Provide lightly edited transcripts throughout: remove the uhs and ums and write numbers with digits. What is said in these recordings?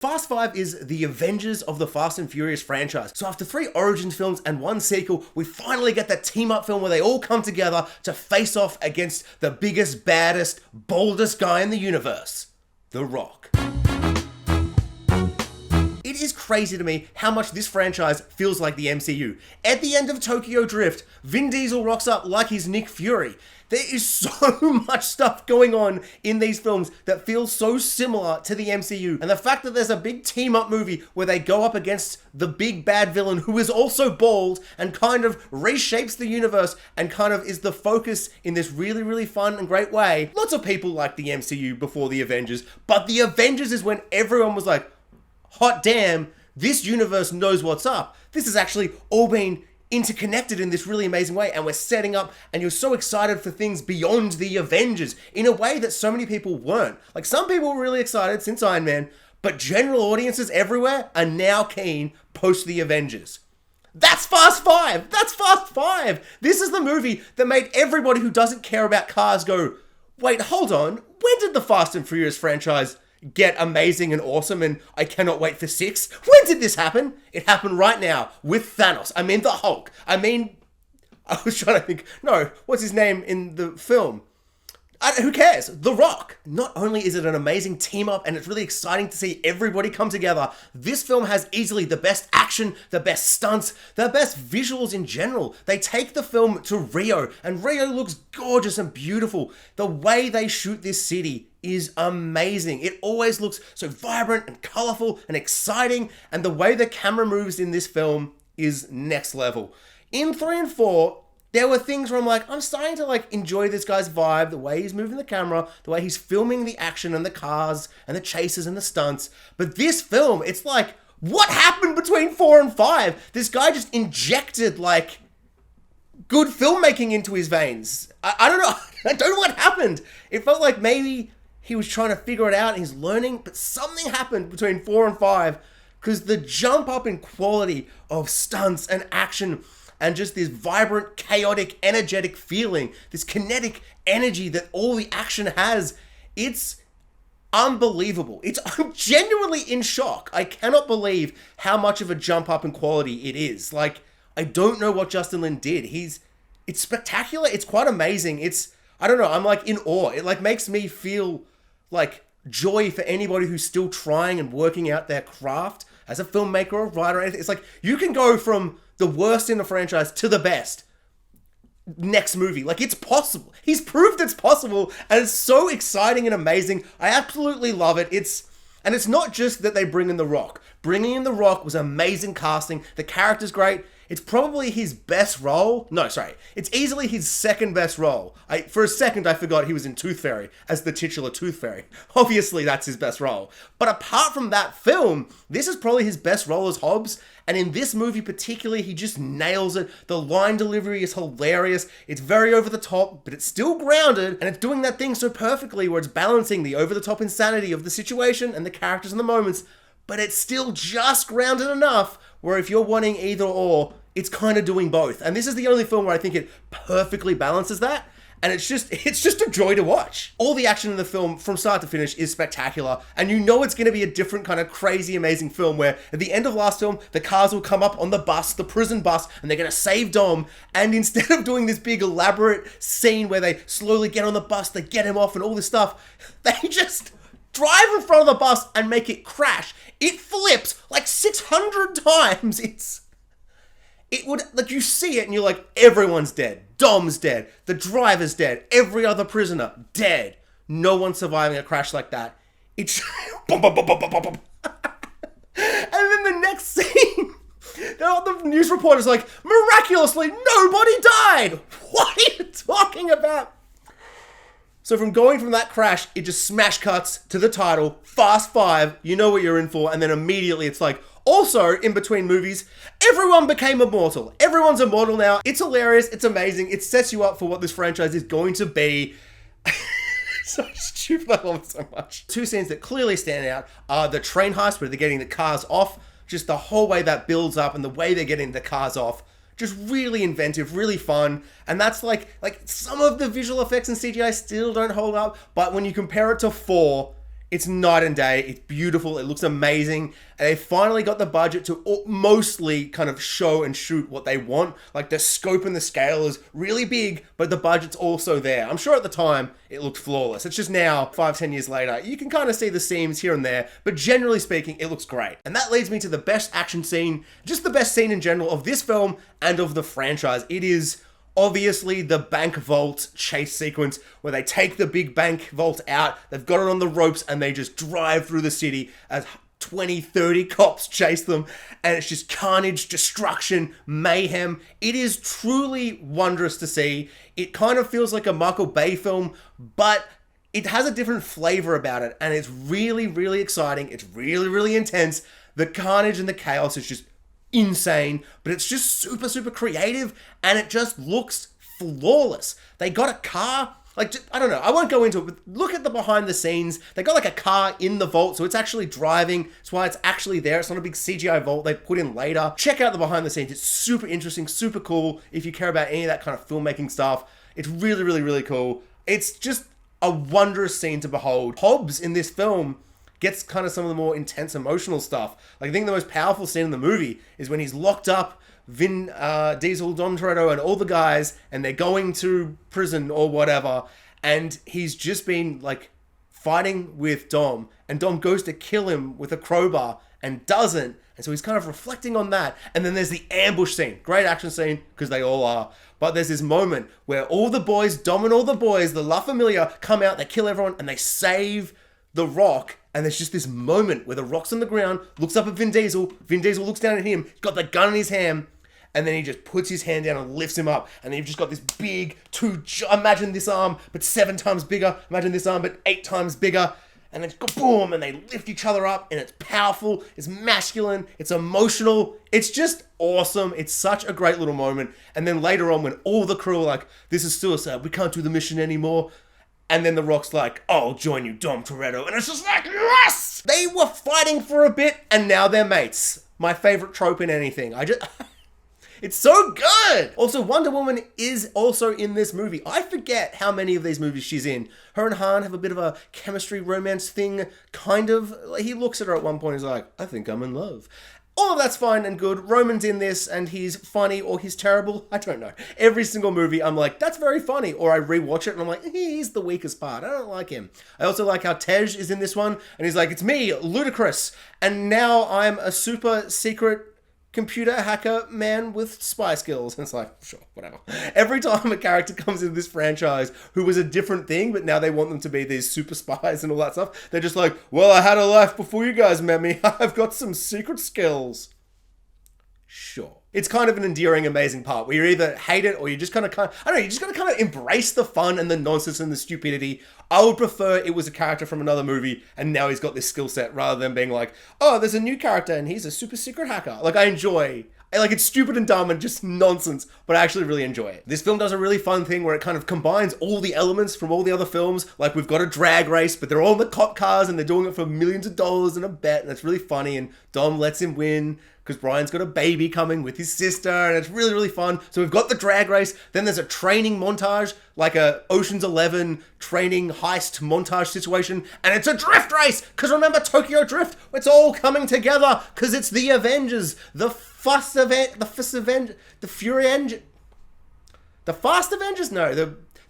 Fast 5 is the Avengers of the Fast and Furious franchise. So after 3 Origins films and 1 sequel, we finally get that team-up film where they all come together to face off against the biggest, baddest, boldest guy in the universe, The Rock. It is crazy to me how much this franchise feels like the MCU. At the end of Tokyo Drift, Vin Diesel rocks up like he's Nick Fury. There is so much stuff going on in these films that feels so similar to the MCU. And the fact that there's a big team-up movie where they go up against the big bad villain who is also bald and kind of reshapes the universe and kind of is the focus in this really, really fun and great way. Lots of people liked the MCU before the Avengers, but the Avengers is when everyone was like, hot damn, this universe knows what's up. This has actually all been interconnected in this really amazing way, and we're setting up, and you're so excited for things beyond the Avengers in a way that so many people weren't. Like, some people were really excited since Iron Man, but general audiences everywhere are now keen post the Avengers. That's Fast 5! That's Fast 5! This is the movie that made everybody who doesn't care about cars go, wait, hold on, when did the Fast and Furious franchise get amazing and awesome and I cannot wait for 6? When did this happen? It happened right now with Thanos. I mean the Hulk. I was trying to think, no, what's his name in the film? Who cares? The Rock. Not only is it an amazing team up and it's really exciting to see everybody come together, this film has easily the best action, the best stunts, the best visuals in general. They take the film to Rio and Rio looks gorgeous and beautiful. The way they shoot this city is amazing. It always looks so vibrant and colorful and exciting, and the way the camera moves in this film is next level. In 3 and 4, there were things where I'm like, I'm starting to enjoy this guy's vibe, the way he's moving the camera, the way he's filming the action and the cars and the chases and the stunts. But this film, it's like, what happened between 4 and 5? This guy just injected good filmmaking into his veins. I don't know. I don't know what happened. It felt like maybe he was trying to figure it out and he's learning, but something happened between 4 and 5 because the jump up in quality of stunts and action and just this vibrant, chaotic, energetic feeling, this kinetic energy that all the action has, it's unbelievable. I'm genuinely in shock. I cannot believe how much of a jump up in quality it is. I don't know what Justin Lin did. It's spectacular. It's quite amazing. I don't know, I'm in awe. It makes me feel joy for anybody who's still trying and working out their craft as a filmmaker or writer or anything. It's like, you can go from the worst in the franchise to the best next movie. It's possible. He's proved it's possible, and it's so exciting and amazing. I absolutely love it. And it's not just that they bring in The Rock. Bringing in The Rock was amazing casting. The character's great. It's probably his best role. No, sorry. It's easily his second best role. For a second, I forgot he was in Tooth Fairy as the titular Tooth Fairy. Obviously, that's his best role. But apart from that film, this is probably his best role as Hobbs. And in this movie particularly, he just nails it. The line delivery is hilarious. It's very over the top, but it's still grounded. And it's doing that thing so perfectly where it's balancing the over the top insanity of the situation and the characters and the moments. But it's still just grounded enough where if you're wanting either or, it's kind of doing both. And this is the only film where I think it perfectly balances that. And it's just a joy to watch. All the action in the film from start to finish is spectacular. And you know it's going to be a different kind of crazy, amazing film where at the end of last film, the cars will come up on the bus, the prison bus, and they're going to save Dom. And instead of doing this big elaborate scene where they slowly get on the bus, they get him off and all this stuff, they just drive in front of the bus and make it crash. It flips 600 times. You see it and you're like, everyone's dead. Dom's dead. The driver's dead. Every other prisoner, dead. No one's surviving a crash like that. It's boom, boom, boom, boom, boom, boom. And then the next scene, the news reporter's like, miraculously, nobody died. What are you talking about? So going from that crash, it just smash cuts to the title, Fast 5, you know what you're in for, and then immediately it's like, also, in between movies, everyone became immortal. Everyone's immortal now. It's hilarious. It's amazing. It sets you up for what this franchise is going to be. So stupid. I love it so much. 2 scenes that clearly stand out are the train heist where they're getting the cars off. Just the whole way that builds up and the way they're getting the cars off. Just really inventive, really fun. And that's like some of the visual effects and CGI still don't hold up. But when you compare it to 4, It's night and day. It's beautiful. It looks amazing. And they finally got the budget to mostly kind of show and shoot what they want. Like the scope and the scale is really big, but the budget's also there. I'm sure at the time it looked flawless. It's just now, 5-10 years later, you can kind of see the seams here and there, but generally speaking, it looks great. And that leads me to the best action scene, just the best scene in general of this film and of the franchise. It is obviously the bank vault chase sequence where they take the big bank vault out, they've got it on the ropes, and they just drive through the city as 20, 30 cops chase them, and it's just carnage, destruction, mayhem. It is truly wondrous to see. It kind of feels like a Michael Bay film, but it has a different flavor about it, and it's really, really exciting. It's really, really intense. The carnage and the chaos is just insane, but it's just super, super creative, and it just looks flawless. They got a car, like, I don't know, I won't go into it, but look at the behind the scenes. They got like a car in the vault, so it's actually driving. That's why it's actually there. It's not a big CGI vault they put in later. Check out the behind the scenes. It's super interesting, super cool. If you care about any of that kind of filmmaking stuff, it's really, really, really cool. It's just a wondrous scene to behold. Hobbs in this film gets kind of some of the more intense emotional stuff. Like, I think the most powerful scene in the movie is when he's locked up, Vin Diesel, Dom Toretto, and all the guys, and they're going to prison or whatever, and he's just been, like, fighting with Dom, and Dom goes to kill him with a crowbar and doesn't, and so he's kind of reflecting on that. And then there's the ambush scene. Great action scene, because they all are. But there's this moment where all the boys, Dom and all the boys, the La Familia, come out, they kill everyone, and they save the Rock. And there's just this moment where the Rock's on the ground, looks up at Vin Diesel looks down at him, he's got the gun in his hand, and then he just puts his hand down and lifts him up, and then you've just got this big imagine this arm, but 7 times bigger, imagine this arm, but 8 times bigger, and then boom, and they lift each other up, and it's powerful, it's masculine, it's emotional, it's just awesome. It's such a great little moment. And then later on, when all the crew are like, this is suicide, we can't do the mission anymore, and then the Rock's like, I'll join you, Dom Toretto. And it's just like, yes! They were fighting for a bit, and now they're mates. My favorite trope in anything. It's so good! Also, Wonder Woman is also in this movie. I forget how many of these movies she's in. Her and Han have a bit of a chemistry romance thing, kind of. He looks at her at one point and he's like, I think I'm in love. All of that's fine and good. Roman's in this and he's funny or he's terrible. I don't know. Every single movie I'm like, that's very funny. Or I rewatch it and I'm like, he's the weakest part. I don't like him. I also like how Tej is in this one and he's like, it's me, Ludacris. And now I'm a super secret computer hacker man with spy skills. And it's like, sure, whatever. Every time a character comes into this franchise who was a different thing, but now they want them to be these super spies and all that stuff, they're just like, well, I had a life before you guys met me. I've got some secret skills. Sure. It's kind of an endearing, amazing part where you either hate it or you just kind of, I don't know, you just got to kind of embrace the fun and the nonsense and the stupidity. I would prefer it was a character from another movie and now he's got this skill set rather than being like, oh, there's a new character and he's a super secret hacker. Like, it's stupid and dumb and just nonsense, but I actually really enjoy it. This film does a really fun thing where it kind of combines all the elements from all the other films. Like, we've got a drag race, but they're all in the cop cars and they're doing it for millions of dollars in a bet, and it's really funny, and Dom lets him win because Brian's got a baby coming with his sister, and it's really, really fun. So we've got the drag race, then there's a training montage, like a Ocean's 11 training heist montage situation, and it's a drift race, because remember Tokyo Drift? It's all coming together, because it's the Avengers, the Fast Avengers,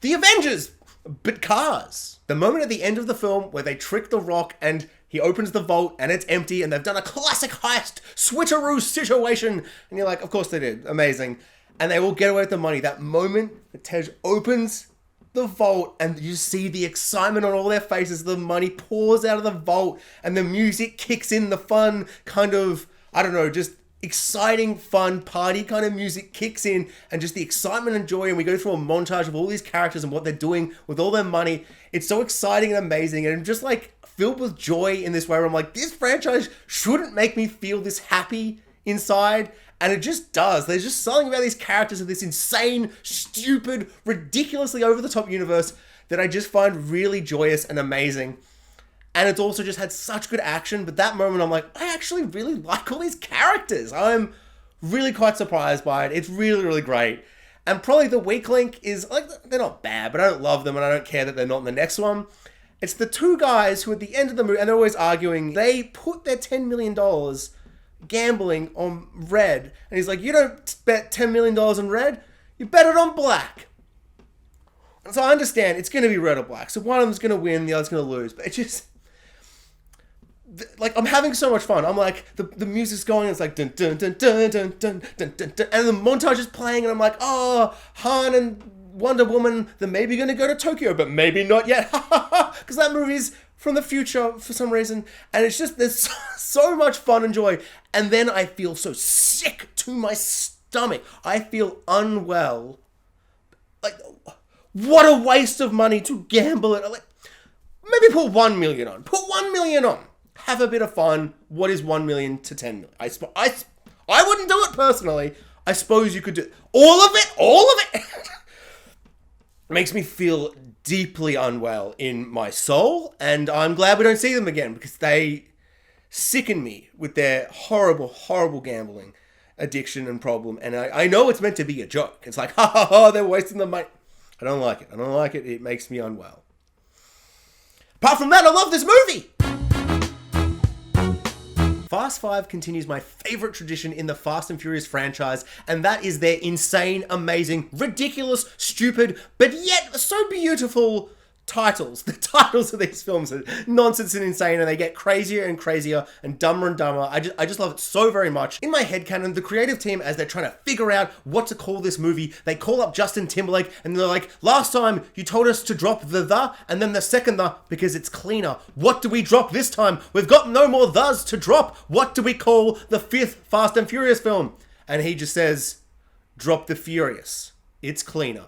the Avengers, but cars. The moment at the end of the film where they trick the Rock and he opens the vault and it's empty and they've done a classic heist switcheroo situation. And you're like, of course they did. Amazing. And they all get away with the money. That moment that Tej opens the vault and you see the excitement on all their faces. The money pours out of the vault and the music kicks in. The fun kind of, I don't know, just exciting, fun, party kind of music kicks in, and just the excitement and joy, and we go through a montage of all these characters and what they're doing with all their money. It's so exciting and amazing, and I'm just like filled with joy in this way where I'm like, this franchise shouldn't make me feel this happy inside, and it just does. There's just something about these characters of this insane, stupid, ridiculously over-the-top universe that I just find really joyous and amazing. And it's also just had such good action, but that moment I'm like, I actually really like all these characters. I'm really quite surprised by it. It's really, really great. And probably the weak link is, like, they're not bad, but I don't love them and I don't care that they're not in the next one. It's the two guys who at the end of the movie, and they're always arguing, they put their $10 million gambling on red. And he's like, you don't bet $10 million on red, you bet it on black. And so I understand it's going to be red or black. So one of them's going to win, the other's going to lose. But it just... like, I'm having so much fun. I'm like, the music's going, it's like dun dun dun dun dun dun dun dun dun, and the montage is playing, and I'm like, oh, Han and Wonder Woman, they're maybe gonna go to Tokyo, but maybe not yet, because that movie's from the future for some reason, and it's just, there's so much fun and joy, and then I feel so sick to my stomach. I feel unwell. Like, what a waste of money to gamble it. Like, maybe put 1 million on. Put 1 million on. Have a bit of fun. What is 1 million to 10 million? I wouldn't do it personally. I suppose you could do all of it. All of it makes me feel deeply unwell in my soul, and I'm glad we don't see them again because they sicken me with their horrible, horrible gambling addiction and problem. And I know it's meant to be a joke. It's like, ha ha ha, they're wasting the money. I don't like it. I don't like it. It makes me unwell. Apart from that, I love this movie. Fast 5 continues my favorite tradition in the Fast and Furious franchise, and that is their insane, amazing, ridiculous, stupid, but yet so beautiful titles. The titles of these films are nonsense and insane, and they get crazier and crazier and dumber. I just love it so very much. In my headcanon, the creative team, as they're trying to figure out what to call this movie, they call up Justin Timberlake and they're like, last time you told us to drop the and then the second the because it's cleaner. What do we drop this time? We've got no more thes to drop. What do we call the 5th Fast and Furious film? And he just says, drop the Furious. It's cleaner.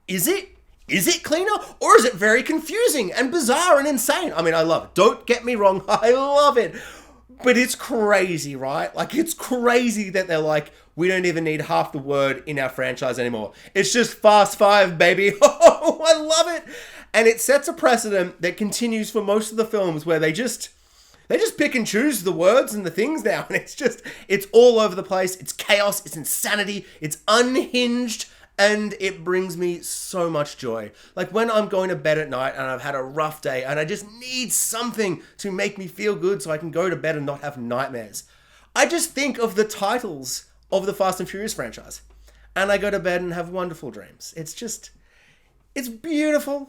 Is it? Is it cleaner, or is it very confusing and bizarre and insane? I mean, I love it. Don't get me wrong, I love it. But it's crazy, right? Like, it's crazy that they're like, we don't even need half the word in our franchise anymore. It's just Fast 5, baby. Oh, I love it. And it sets a precedent that continues for most of the films where they just pick and choose the words and the things now. And it's all over the place. It's chaos. It's insanity. It's unhinged. And it brings me so much joy. Like when I'm going to bed at night and I've had a rough day and I just need something to make me feel good so I can go to bed and not have nightmares. I just think of the titles of the Fast and Furious franchise. And I go to bed and have wonderful dreams. It's beautiful.